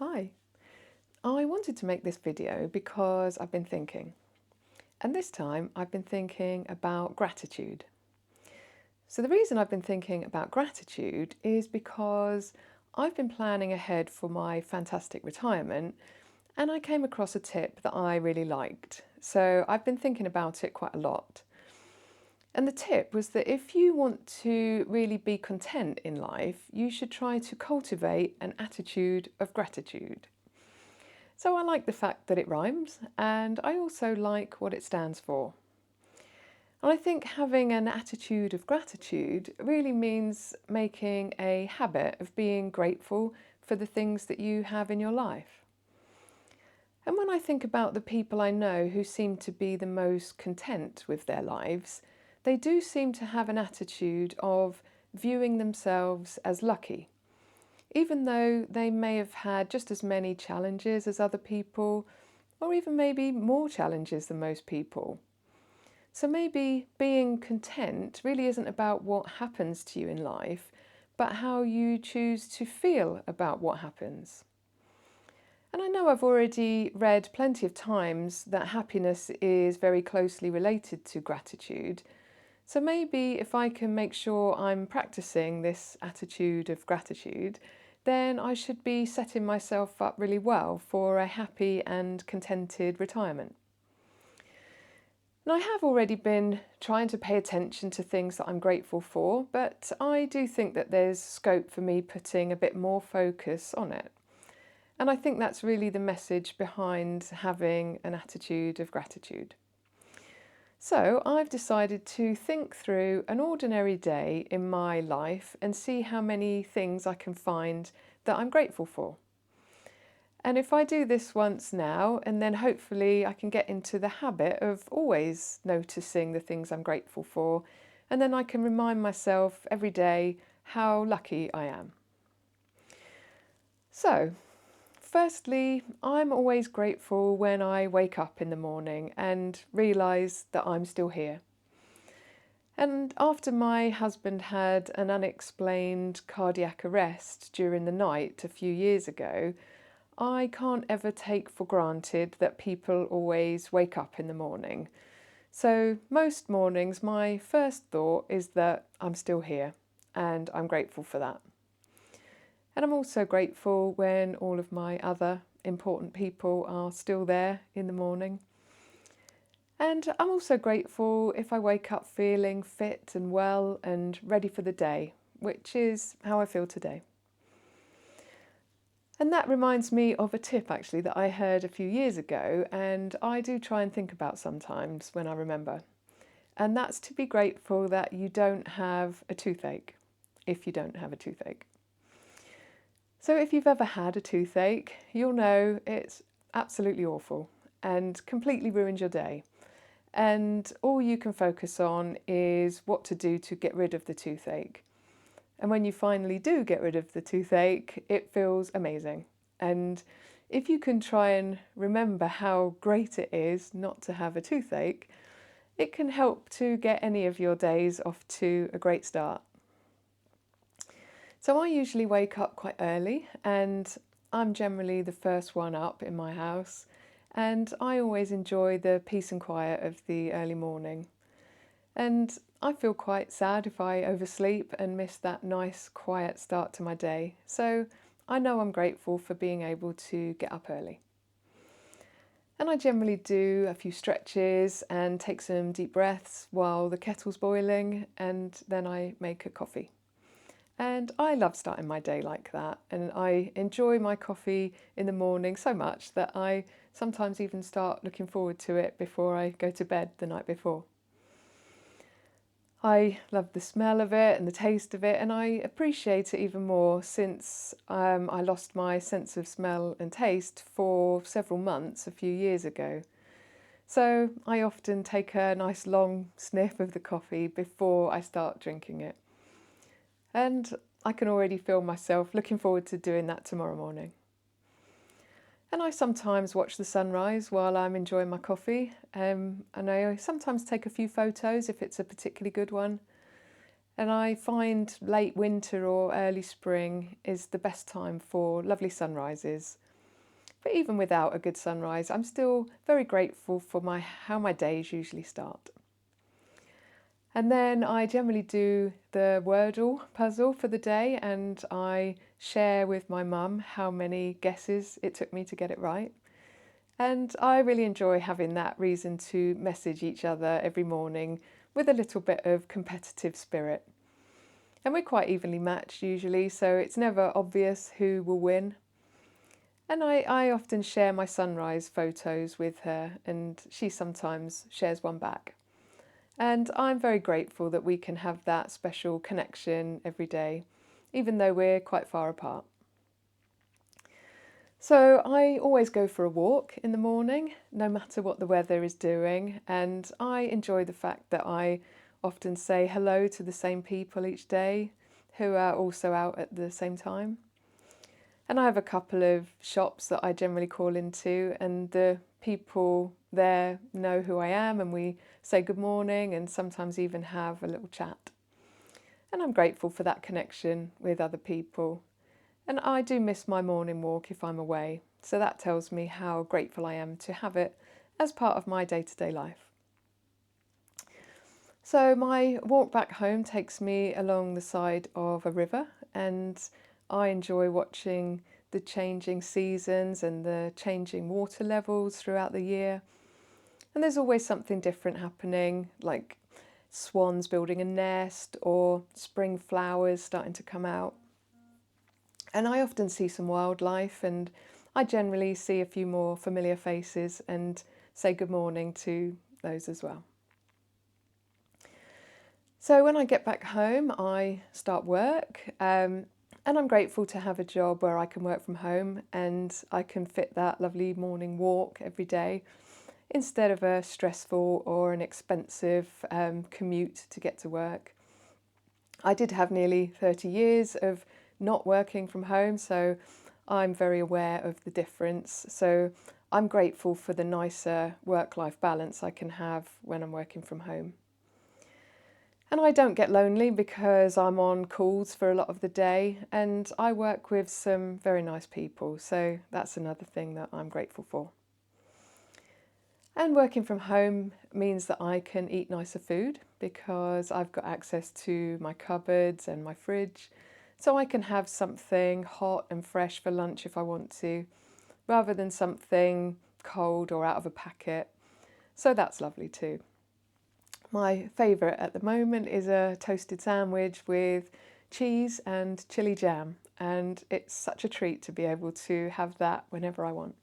Hi, I wanted to make this video because I've been thinking, and this time I've been thinking about gratitude. So the reason I've been thinking about gratitude is because I've been planning ahead for my fantastic retirement and I came across a tip that I really liked. So I've been thinking about it quite a lot. And the tip was that if you want to really be content in life, you should try to cultivate an attitude of gratitude. So I like the fact that it rhymes, and I also like what it stands for. And I think having an attitude of gratitude really means making a habit of being grateful for the things that you have in your life. And when I think about the people I know who seem to be the most content with their lives, they do seem to have an attitude of viewing themselves as lucky. Even though they may have had just as many challenges as other people, or even maybe more challenges than most people. So maybe being content really isn't about what happens to you in life, but how you choose to feel about what happens. And I know I've already read plenty of times that happiness is very closely related to gratitude. So maybe if I can make sure I'm practicing this attitude of gratitude, then I should be setting myself up really well for a happy and contented retirement. And I have already been trying to pay attention to things that I'm grateful for, but I do think that there's scope for me putting a bit more focus on it. And I think that's really the message behind having an attitude of gratitude. So I've decided to think through an ordinary day in my life and see how many things I can find that I'm grateful for. And if I do this once now, and then hopefully I can get into the habit of always noticing the things I'm grateful for, and then I can remind myself every day how lucky I am. So, firstly, I'm always grateful when I wake up in the morning and realise that I'm still here. And after my husband had an unexplained cardiac arrest during the night a few years ago, I can't ever take for granted that people always wake up in the morning. So most mornings my first thought is that I'm still here and I'm grateful for that. And I'm also grateful when all of my other important people are still there in the morning. And I'm also grateful if I wake up feeling fit and well and ready for the day, which is how I feel today. And that reminds me of a tip actually that I heard a few years ago, and I do try and think about sometimes when I remember. And that's to be grateful that you don't have a toothache, if you don't have a toothache. So if you've ever had a toothache, you'll know it's absolutely awful and completely ruins your day. And all you can focus on is what to do to get rid of the toothache. And when you finally do get rid of the toothache, it feels amazing. And if you can try and remember how great it is not to have a toothache, it can help to get any of your days off to a great start. So I usually wake up quite early, and I'm generally the first one up in my house, and I always enjoy the peace and quiet of the early morning. And I feel quite sad if I oversleep and miss that nice quiet start to my day. So I know I'm grateful for being able to get up early. And I generally do a few stretches and take some deep breaths while the kettle's boiling, and then I make a coffee. And I love starting my day like that, and I enjoy my coffee in the morning so much that I sometimes even start looking forward to it before I go to bed the night before. I love the smell of it and the taste of it, and I appreciate it even more since I lost my sense of smell and taste for several months a few years ago. So I often take a nice long sniff of the coffee before I start drinking it. And I can already feel myself looking forward to doing that tomorrow morning. And I sometimes watch the sunrise while I'm enjoying my coffee, and I sometimes take a few photos if it's a particularly good one. And I find late winter or early spring is the best time for lovely sunrises. But even without a good sunrise, I'm still very grateful for how my days usually start. And then I generally do the Wordle puzzle for the day, and I share with my mum how many guesses it took me to get it right. And I really enjoy having that reason to message each other every morning with a little bit of competitive spirit. And we're quite evenly matched usually, so it's never obvious who will win. And I often share my sunrise photos with her, and she sometimes shares one back. And I'm very grateful that we can have that special connection every day, even though we're quite far apart. So I always go for a walk in the morning, no matter what the weather is doing, and I enjoy the fact that I often say hello to the same people each day who are also out at the same time. And I have a couple of shops that I generally call into, and the people there know who I am, and we say good morning and sometimes even have a little chat. And I'm grateful for that connection with other people. And I do miss my morning walk if I'm away, so that tells me how grateful I am to have it as part of my day-to-day life. So my walk back home takes me along the side of a river, and I enjoy watching the changing seasons and the changing water levels throughout the year. And there's always something different happening, like swans building a nest or spring flowers starting to come out. And I often see some wildlife, and I generally see a few more familiar faces and say good morning to those as well. So when I get back home, I start work, and I'm grateful to have a job where I can work from home and I can fit that lovely morning walk every day instead of a stressful or an expensive commute to get to work. I did have nearly 30 years of not working from home, so I'm very aware of the difference. So I'm grateful for the nicer work-life balance I can have when I'm working from home. And I don't get lonely because I'm on calls for a lot of the day, and I work with some very nice people, so that's another thing that I'm grateful for. And working from home means that I can eat nicer food because I've got access to my cupboards and my fridge, so I can have something hot and fresh for lunch if I want to, rather than something cold or out of a packet. So that's lovely too. My favourite at the moment is a toasted sandwich with cheese and chilli jam, and it's such a treat to be able to have that whenever I want.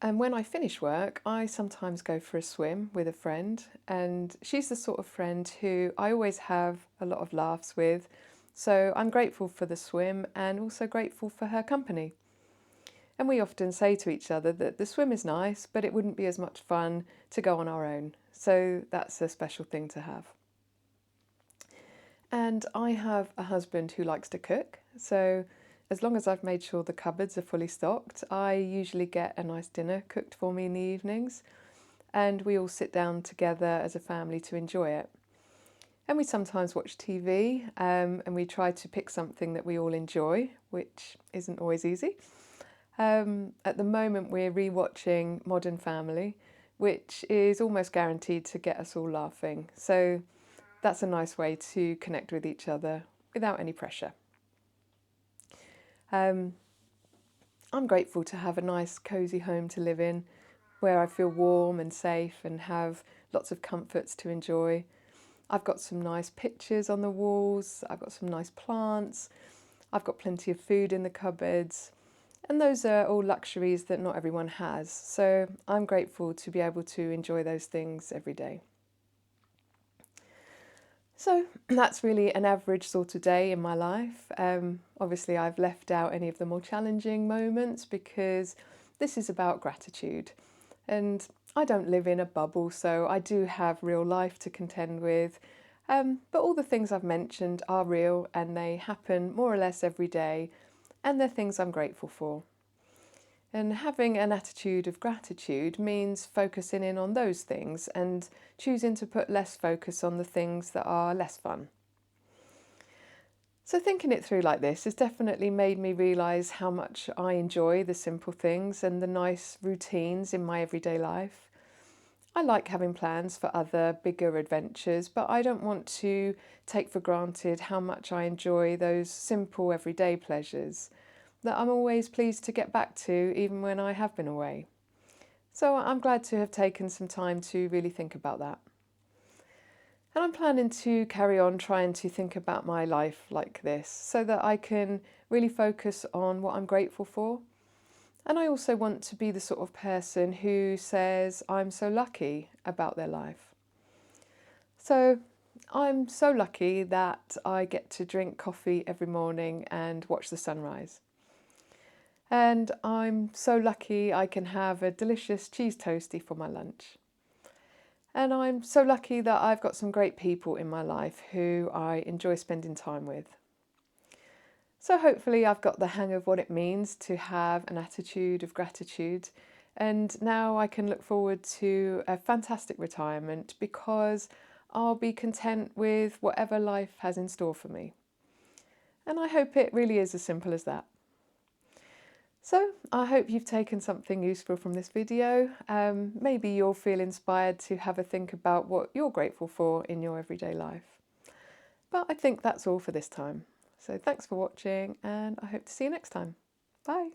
And when I finish work, I sometimes go for a swim with a friend, and she's the sort of friend who I always have a lot of laughs with. So I'm grateful for the swim and also grateful for her company. And we often say to each other that the swim is nice, but it wouldn't be as much fun to go on our own. So that's a special thing to have. And I have a husband who likes to cook, so as long as I've made sure the cupboards are fully stocked, I usually get a nice dinner cooked for me in the evenings, and we all sit down together as a family to enjoy it. And we sometimes watch TV, and we try to pick something that we all enjoy, which isn't always easy. At the moment, we're rewatching Modern Family, which is almost guaranteed to get us all laughing. So that's a nice way to connect with each other without any pressure. I'm grateful to have a nice cosy home to live in where I feel warm and safe and have lots of comforts to enjoy. I've got some nice pictures on the walls, I've got some nice plants, I've got plenty of food in the cupboards, and those are all luxuries that not everyone has. So I'm grateful to be able to enjoy those things every day. So that's really an average sort of day in my life. Obviously, I've left out any of the more challenging moments because this is about gratitude. And I don't live in a bubble, so I do have real life to contend with. But all the things I've mentioned are real and they happen more or less every day, and they're things I'm grateful for. And having an attitude of gratitude means focusing in on those things and choosing to put less focus on the things that are less fun. So thinking it through like this has definitely made me realise how much I enjoy the simple things and the nice routines in my everyday life. I like having plans for other bigger adventures, but I don't want to take for granted how much I enjoy those simple everyday pleasures that I'm always pleased to get back to even when I have been away. So I'm glad to have taken some time to really think about that. And I'm planning to carry on trying to think about my life like this so that I can really focus on what I'm grateful for. And I also want to be the sort of person who says I'm so lucky about their life. So I'm so lucky that I get to drink coffee every morning and watch the sunrise. And I'm so lucky I can have a delicious cheese toastie for my lunch. And I'm so lucky that I've got some great people in my life who I enjoy spending time with. So hopefully I've got the hang of what it means to have an attitude of gratitude, and now I can look forward to a fantastic retirement because I'll be content with whatever life has in store for me. And I hope it really is as simple as that. So I hope you've taken something useful from this video. Maybe you'll feel inspired to have a think about what you're grateful for in your everyday life. But I think that's all for this time. So thanks for watching, and I hope to see you next time. Bye.